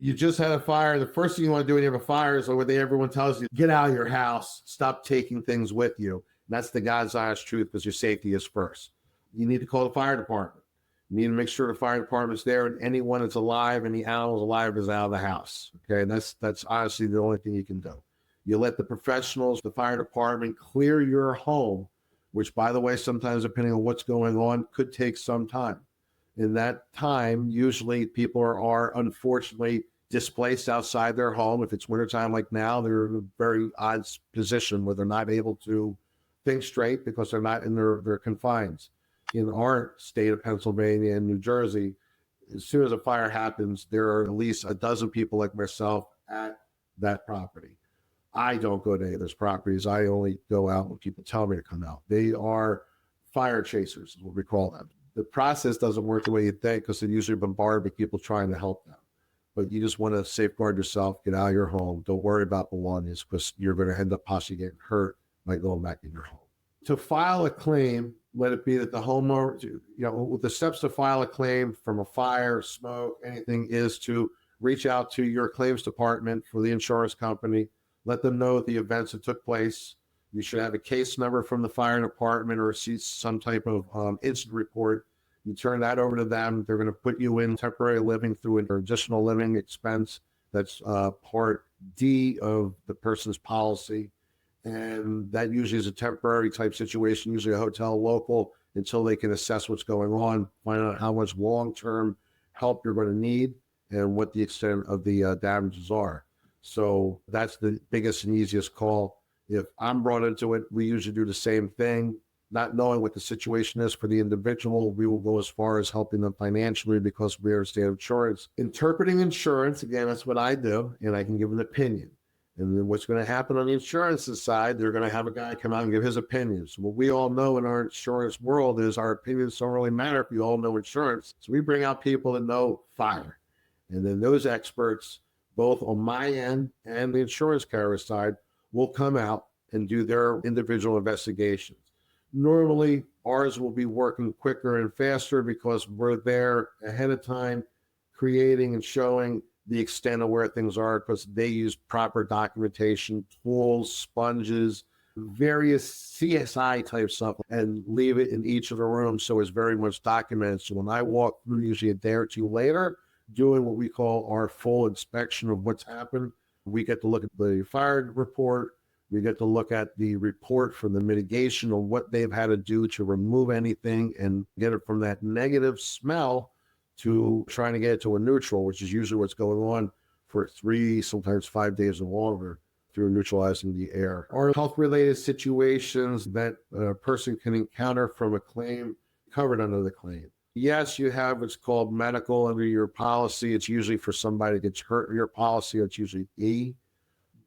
You just had a fire. The first thing you want to do when you have a fire is what everyone tells you, get out of your house, stop taking things with you. And that's the God's honest truth, because your safety is first. You need to call the fire department. You need to make sure the fire department's there, and anyone that's alive, any animals alive, is out of the house. Okay, that's honestly the only thing you can do. You let the professionals, the fire department, clear your home, which, by the way, sometimes depending on what's going on, could take some time. In that time, usually people are unfortunately displaced outside their home. If it's wintertime like now, they're in a very odd position where they're not able to think straight because they're not in their confines. In our state of Pennsylvania and New Jersey, as soon as a fire happens, there are at least a dozen people like myself at that property. I don't go to any of those properties. I only go out when people tell me to come out. They are fire chasers, is what we call them. The process doesn't work the way you think, because they're usually bombarded with people trying to help them. But you just want to safeguard yourself, get out of your home. Don't worry about belongings, because you're going to end up possibly getting hurt by going back in your home. To file a claim, let it be that the homeowner, the steps to file a claim from a fire, smoke, anything, is to reach out to your claims department for the insurance company. Let them know the events that took place. You should have a case number from the fire department or see some type of incident report. You turn that over to them. They're going to put you in temporary living through an additional living expense. That's part D of the person's policy. And that usually is a temporary type situation, usually a hotel local, until they can assess what's going on, find out how much long-term help you're going to need and what the extent of the damages are. So that's the biggest and easiest call. If I'm brought into it, we usually do the same thing. Not knowing what the situation is for the individual, we will go as far as helping them financially because we understand insurance. Interpreting insurance, again, that's what I do, and I can give an opinion. And then what's going to happen on the insurance side, they're going to have a guy come out and give his opinions. What we all know in our insurance world is our opinions don't really matter if you all know insurance. So we bring out people that know fire. And then those experts, both on my end and the insurance carrier side, will come out and do their individual investigations. Normally, ours will be working quicker and faster because we're there ahead of time, creating and showing the extent of where things are, because they use proper documentation, tools, sponges, various CSI type stuff, and leave it in each of the rooms so it's very much documented. So when I walk through, usually a day or two later, doing what we call our full inspection of what's happened, we get to look at the fire report. We get to look at the report from the mitigation of what they've had to do to remove anything and get it from that negative smell to trying to get it to a neutral, which is usually what's going on for 3, sometimes 5 days or longer, through neutralizing the air. Or health-related situations that a person can encounter from a claim covered under the claim. Yes, you have what's called medical under your policy. It's usually for somebody that gets hurt in your policy. It's usually E.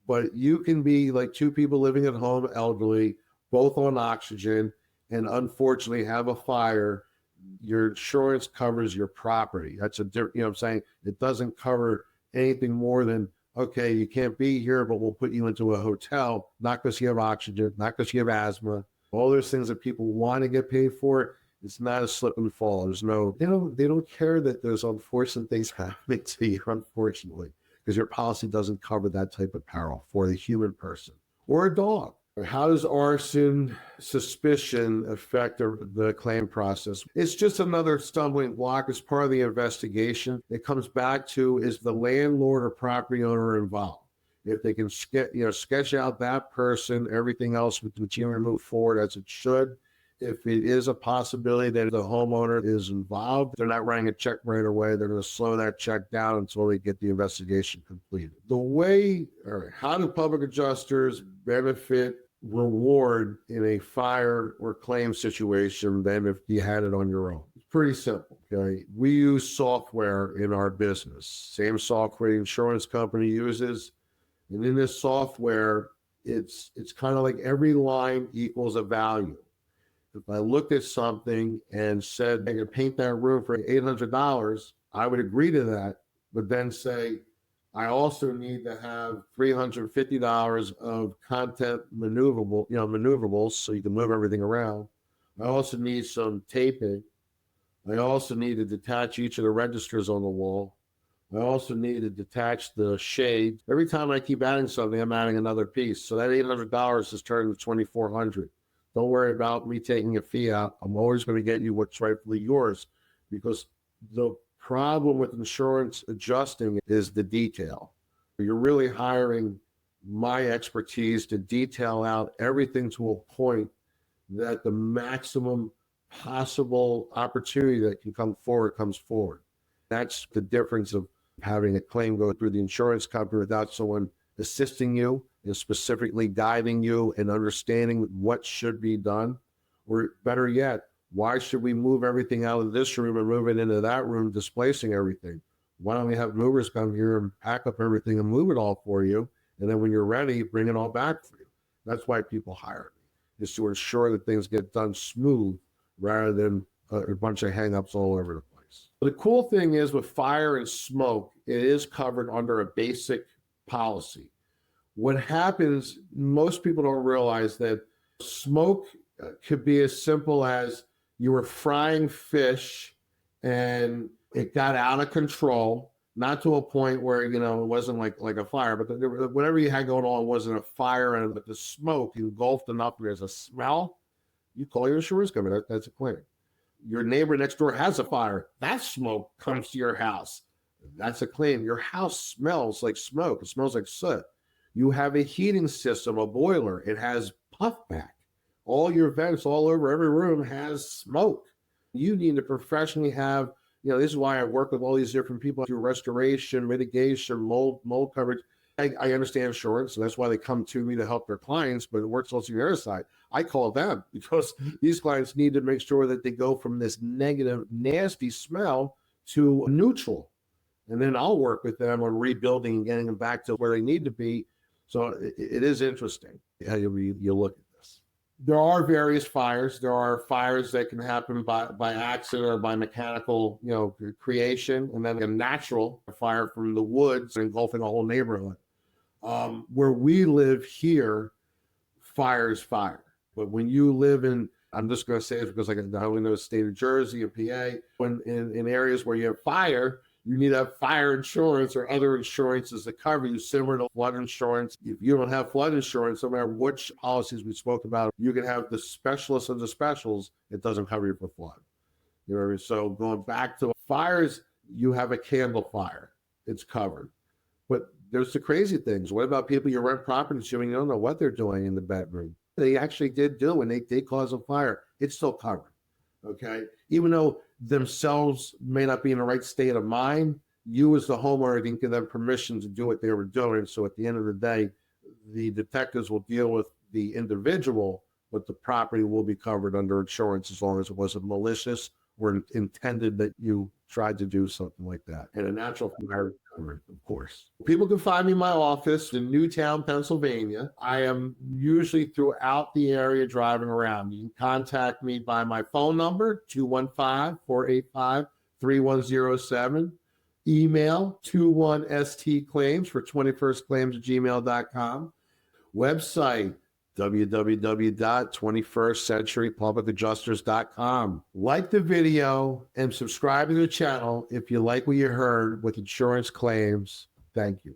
But you can be like 2 people living at home, elderly, both on oxygen, and unfortunately have a fire. Your insurance covers your property. That's a different, what I'm saying? It doesn't cover anything more than, okay, you can't be here, but we'll put you into a hotel, not because you have oxygen, not because you have asthma. All those things that people want to get paid for, it's not a slip and fall. There's no, they don't care that there's unfortunate things happening to you, unfortunately, because your policy doesn't cover that type of peril for the human person or a dog. How does arson suspicion affect the claim process? It's just another stumbling block as part of the investigation. It comes back to, is the landlord or property owner involved? If they can sketch out that person, everything else would continue to move forward as it should. If it is a possibility that the homeowner is involved, they're not writing a check right away. They're going to slow that check down until they get the investigation completed. How do public adjusters benefit reward in a fire or claim situation than if you had it on your own? It's pretty simple. Okay, we use software in our business, same software the insurance company uses, and in this software, it's kind of like every line equals a value. If I looked at something and said, I could paint that room for $800, I would agree to that, but then say, I also need to have $350 of content maneuverable, so you can move everything around. I also need some taping. I also need to detach each of the registers on the wall. I also need to detach the shade. Every time I keep adding something, I'm adding another piece. So that $800 is turned to $2,400. Don't worry about me taking a fee out. I'm always going to get you what's rightfully yours, because the problem with insurance adjusting is the detail. You're really hiring my expertise to detail out everything to a point that the maximum possible opportunity that can come forward comes forward. That's the difference of having a claim go through the insurance company without someone assisting you and specifically guiding you and understanding what should be done. Or better yet, why should we move everything out of this room and move it into that room, displacing everything? Why don't we have movers come here and pack up everything and move it all for you? And then when you're ready, bring it all back for you. That's why people hire me, is to ensure that things get done smooth rather than a bunch of hangups all over the place. The cool thing is with fire and smoke, it is covered under a basic policy. What happens, most people don't realize that smoke could be as simple as you were frying fish and it got out of control, not to a point where, it wasn't like a fire, but whatever you had going on wasn't a fire, and but the smoke engulfed enough, there's a smell, you call your insurance company. That's a claim. Your neighbor next door has a fire. That smoke comes to your house. That's a claim. Your house smells like smoke. It smells like soot. You have a heating system, a boiler. It has puffback. All your vents all over every room has smoke. You need to professionally have, this is why I work with all these different people through restoration, mitigation, mold coverage. I understand insurance, so that's why they come to me to help their clients, but it works also on the other side. I call them because these clients need to make sure that they go from this negative, nasty smell to neutral. And then I'll work with them on rebuilding and getting them back to where they need to be. So it is interesting how you look at this. There are various fires. There are fires that can happen by accident or by mechanical, creation, and then a natural fire from the woods engulfing a whole neighborhood. Where we live here, fire is fire. But when you live in, I'm just going to say it because I only know the state of Jersey and PA, when in areas where you have fire, you need to have fire insurance or other insurances that cover you, similar to flood insurance. If you don't have flood insurance, no matter which policies we spoke about, you can have the specialists of the specials. It doesn't cover you for flood. You know what I mean? So going back to fires, you have a candle fire. It's covered. But there's the crazy things. What about people you rent property to and you don't know what they're doing in the bedroom? They actually did do, and they cause a fire. It's still covered, okay? Even though themselves may not be in the right state of mind, you as the homeowner didn't give them permission to do what they were doing. So at the end of the day, the detectives will deal with the individual, but the property will be covered under insurance as long as it wasn't malicious or intended that you tried to do something like that. And a natural fire covered, of course. People can find me in my office in Newtown, Pennsylvania. I am usually throughout the area driving around. You can contact me by my phone number, 215-485-3107. Email 21stclaims for 21stclaims@gmail.com. Website, www.21stcenturypublicadjusters.com. Like the video and subscribe to the channel if you like what you heard with insurance claims. Thank you.